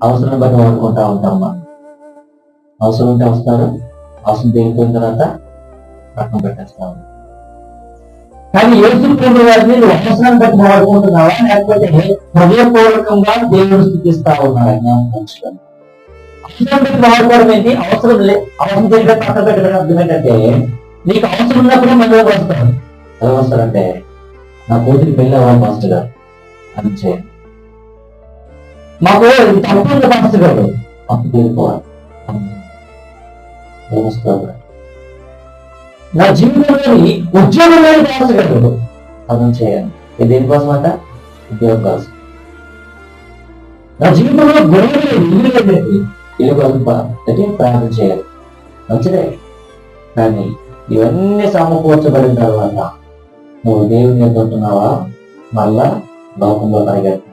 అవసరం బట్టి వాడుకుంటా ఉంటామా. అవసరం ఉంటే వస్తారు, అవసరం తీరిపోయిన తర్వాత పక్కన పెట్టేస్తాము. కానీ యేసు ప్రభు వారిని నువ్వు అవసరాన్ని బట్టి వాడుకుంటున్నావా, లేకపోతే హృదయపూర్వకంగా దేవుడు స్థితిస్తా ఉన్నాడు? అవసరం బట్టి వాడుకోవడం ఏంటి? అవసరం తీరిగా పక్కన పెట్టడం అర్థం ఏంటంటే, నీకు అవసరం ఉన్నప్పుడే మందులోకి వస్తాడు. ఎలా వస్తారంటే, నా కూతురికి పెళ్ళి అవ్వాలి మాస్టర్ గారు అని చేయండి, మాకు తప్పు ఉంది మాస్టర్ గారు, అప్పు తీరిపోవాలి. నా జీవితంలోని ఉద్యోగం లేని మాస్టర్ గారు అర్థం చేయాలి. ఇది దేనికోసం అంట? ఉద్యోగం కోసం. నా జీవితంలో గొడవ లేదు, ఇల్లు లేదు, ఇల్లు కోసం ప్రార్థన చేయాలి. మంచిదే, కానీ ఇవన్నీ సమకూర్చబడిన తర్వాత నువ్వు దేవుని ఎదుగుతున్నావా, మళ్ళా లోకంలో పరిగెత్తావు.